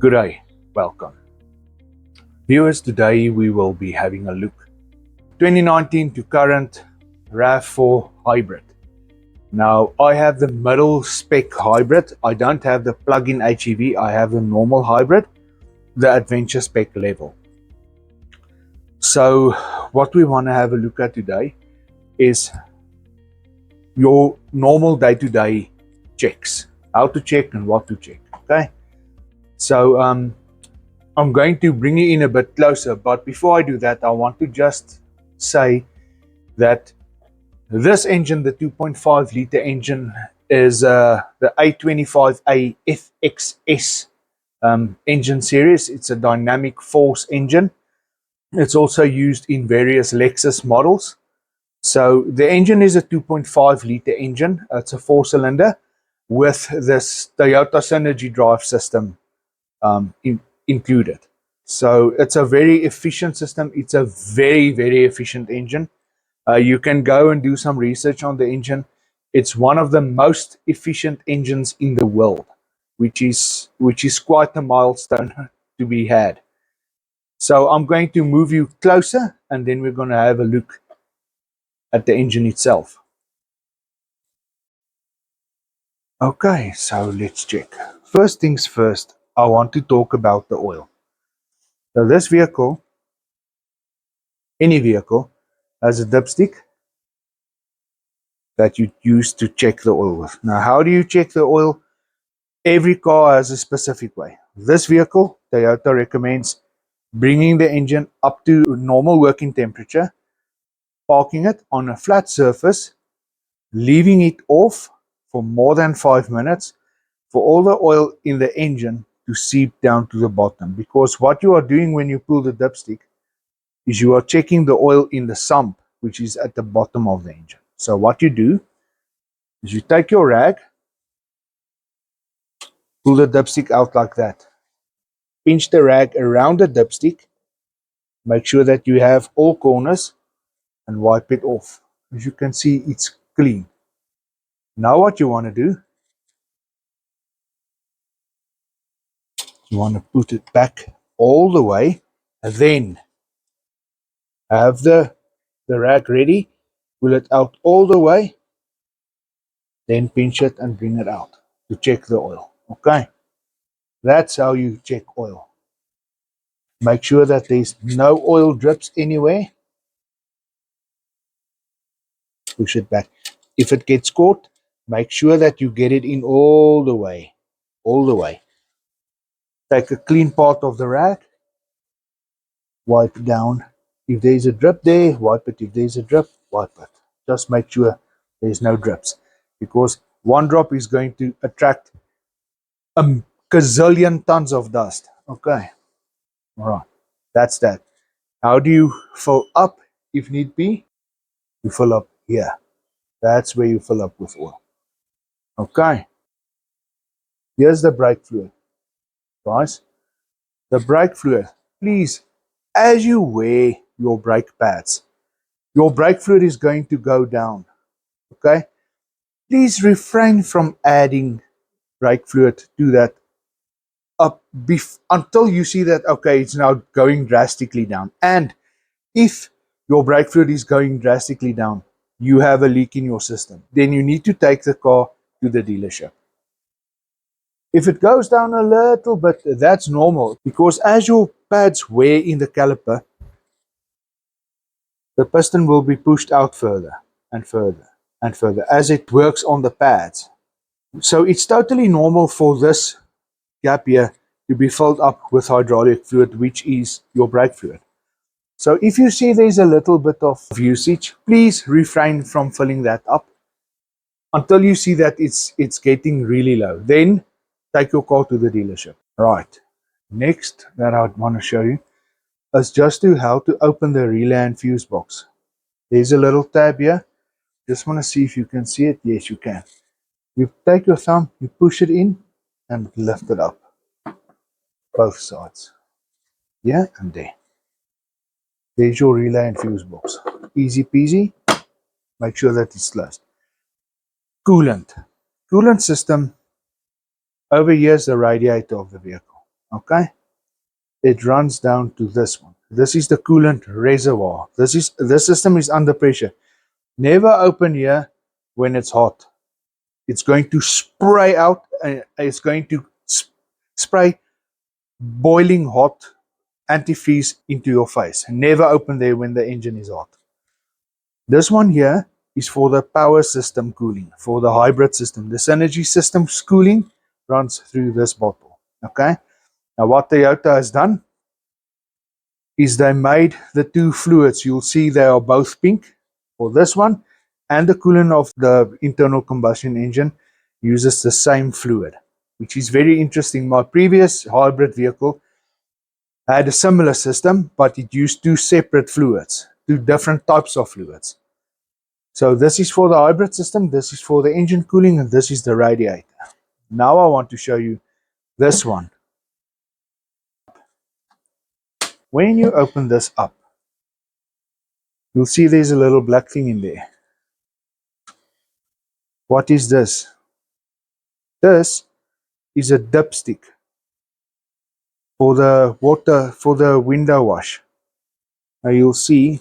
Good day, welcome. Viewers, today we will be having a look 2019 to current RAV4 Hybrid. Now I have the middle spec hybrid. I don't have the plug-in HEV, I have the normal hybrid, the adventure spec level. So what we want to have a look at today is your normal day-to-day checks. How to check and what to check, okay? So I'm going to bring you in a bit closer, but before I do that, I want to just say that this engine, the 2.5 liter engine, is the A25A FXS engine series. It's a dynamic force engine. It's also used in various Lexus models. So the engine is a 2.5 liter engine. It's a 4-cylinder with this Toyota Synergy drive system included. So it's a very efficient system. It's a very, very efficient engine. You can go and do some research on the engine. It's one of the most efficient engines in the world, which is quite a milestone to be had. So I'm going to move you closer and then we're going to have a look at the engine itself. Okay, so let's check. First things first, I want to talk about the oil. So this vehicle, any vehicle, has a dipstick that you use to check the oil with. Now, how do you check the oil? Every car has a specific way. This vehicle, Toyota recommends bringing the engine up to normal working temperature, parking it on a flat surface, leaving it off for more than 5 minutes for all the oil in the engine to seep down to the bottom. Because what you are doing when you pull the dipstick is you are checking the oil in the sump, which is at the bottom of the engine. So what you do is you take your rag, pull the dipstick out like that, pinch the rag around the dipstick, make sure that you have all corners, and wipe it off. As you can see, it's clean. Now what you want to do, you want to put it back all the way, and then have the rag ready, pull it out all the way, then pinch it and bring it out to check the oil. Okay, that's how you check oil. Make sure that there's no oil drips anywhere. Push it back. If it gets caught, make sure that you get it in all the way. All the way. Take a clean part of the rag, wipe it down. If there's a drip there, wipe it. If there's a drip, wipe it. Just make sure there's no drips, because one drop is going to attract a gazillion tons of dust. Okay, all right, that's that. How do you fill up if need be? You fill up here. That's where you fill up with oil. Okay, here's the brake fluid, guys. The brake fluid, please, as you wear your brake pads, your brake fluid is going to go down. Okay, please refrain from adding brake fluid to that up until you see that, okay, it's now going drastically down. And if your brake fluid is going drastically down, you have a leak in your system, then you need to take the car to the dealership. If it goes down a little bit, that's normal, because as your pads wear in the caliper, the piston will be pushed out further and further and further as it works on the pads. So it's totally normal for this gap here to be filled up with hydraulic fluid, which is your brake fluid. So if you see there's a little bit of usage, please refrain from filling that up until you see that it's getting really low. Then take your car to the dealership. Right. Next that I want to show you is just how to open the relay and fuse box. There's a little tab here. Just want to see if you can see it. Yes, you can. You take your thumb, you push it in and lift it up. Both sides. Yeah, and there. There's your relay and fuse box. Easy peasy. Make sure that it's closed. Coolant. Coolant system over here is the radiator of the vehicle. Okay, it runs down to this one. This is the coolant reservoir. This system is under pressure. Never open here when it's hot. It's going to spray out, and it's going to spray boiling hot antifreeze into your face. Never open there when the engine is hot. This one here is for the power system cooling, for the hybrid system. The Synergy system's cooling runs through this bottle. Okay. Now what Toyota has done is they made the two fluids. You'll see they are both pink for this one, and the coolant of the internal combustion engine uses the same fluid, which is very interesting. My previous hybrid vehicle had a similar system, but it used two separate fluids, two different types of fluids. So this is for the hybrid system, this is for the engine cooling, and this is the radiator. Now I want to show you this one. When you open this up, you'll see there's a little black thing in there. What is this? This is a dipstick for the water, for the window wash. Now you'll see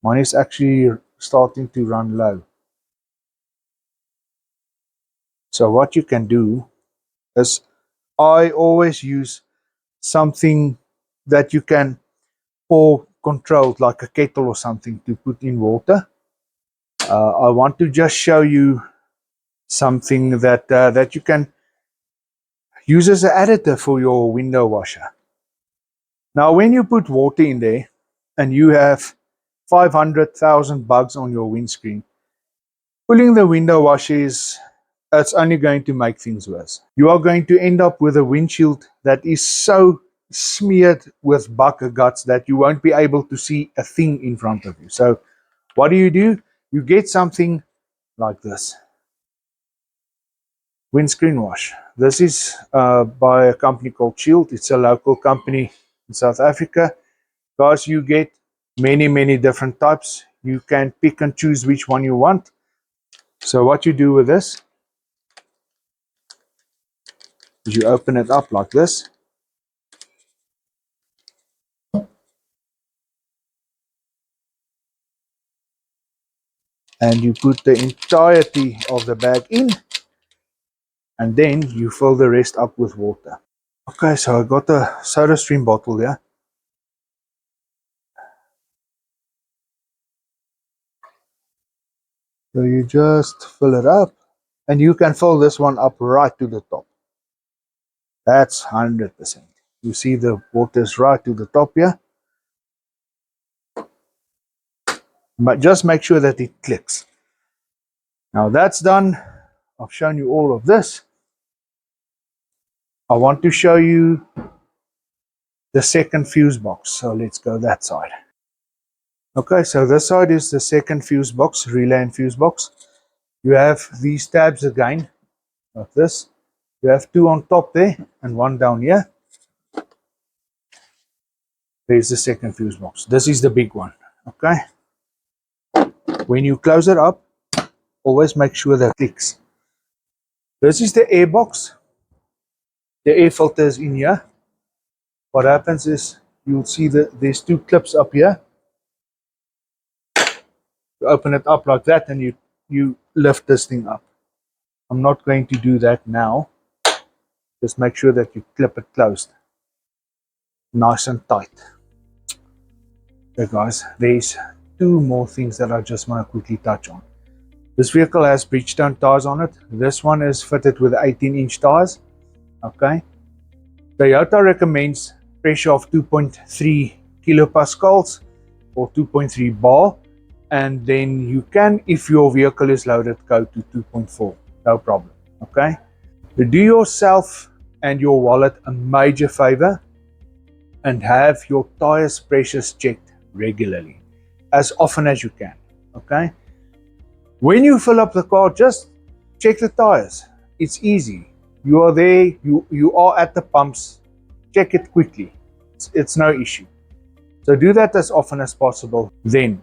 mine is actually starting to run low. So what you can do is, I always use something that you can pour controlled, like a kettle or something, to put in water. I want to just show you something that you can use as an additive for your window washer. Now when you put water in there and you have 500,000 bugs on your windscreen, pulling the window washer it's only going to make things worse. You are going to end up with a windshield that is so smeared with bug guts that you won't be able to see a thing in front of you. So what do? You get something like this. Windscreen wash. This is by a company called Shield. It's a local company in South Africa. Guys, you get many different types. You can pick and choose which one you want. So what you do with this is you open it up like this. And you put the entirety of the bag in, and then you fill the rest up with water. Okay, so I got a SodaStream bottle here. So you just fill it up, and you can fill this one up right to the top. That's 100%. You see the water's right to the top here. But just make sure that it clicks. Now that's done. I've shown you all of this. I want to show you the second fuse box. So let's go that side. Okay, so this side is the second fuse box, relay and fuse box. You have these tabs again, like this. You have two on top there and one down here. There's the second fuse box. This is the big one. Okay. When you close it up, always make sure that it clicks. This is the air box. The air filter is in here. What happens is you'll see that there's two clips up here. You open it up like that and you lift this thing up. I'm not going to do that now. Just make sure that you clip it closed. Nice and tight. Okay guys, there's two more things that I just want to quickly touch on. This vehicle has Bridgestone tires on it. This one is fitted with 18-inch tires. Okay. Toyota recommends pressure of 2.3 kilopascals or 2.3 bar. And then you can, if your vehicle is loaded, go to 2.4. No problem. Okay. Do yourself and your wallet a major favor and have your tires pressures checked regularly, as often as you can. Okay. When you fill up the car, just check the tires. It's easy. You are there, you are at the pumps. Check it quickly. It's no issue. So do that as often as possible. Then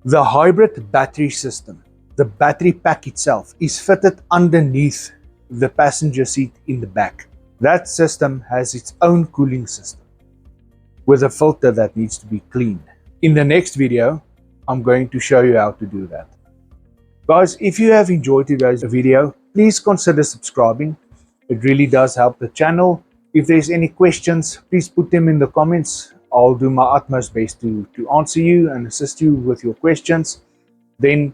the hybrid battery system, the battery pack itself, is fitted underneath the passenger seat in the back. That system has its own cooling system with a filter that needs to be cleaned. In the next video, I'm going to show you how to do that. Guys, if you have enjoyed today's video, please consider subscribing. It really does help the channel. If there's any questions, please put them in the comments. I'll do my utmost best to answer you and assist you with your questions. Then,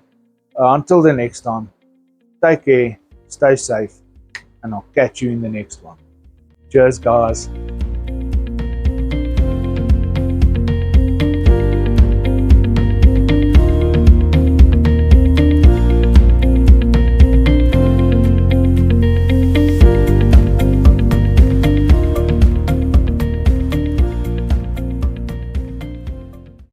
until the next time, take care, stay safe, and I'll catch you in the next one. Cheers, guys.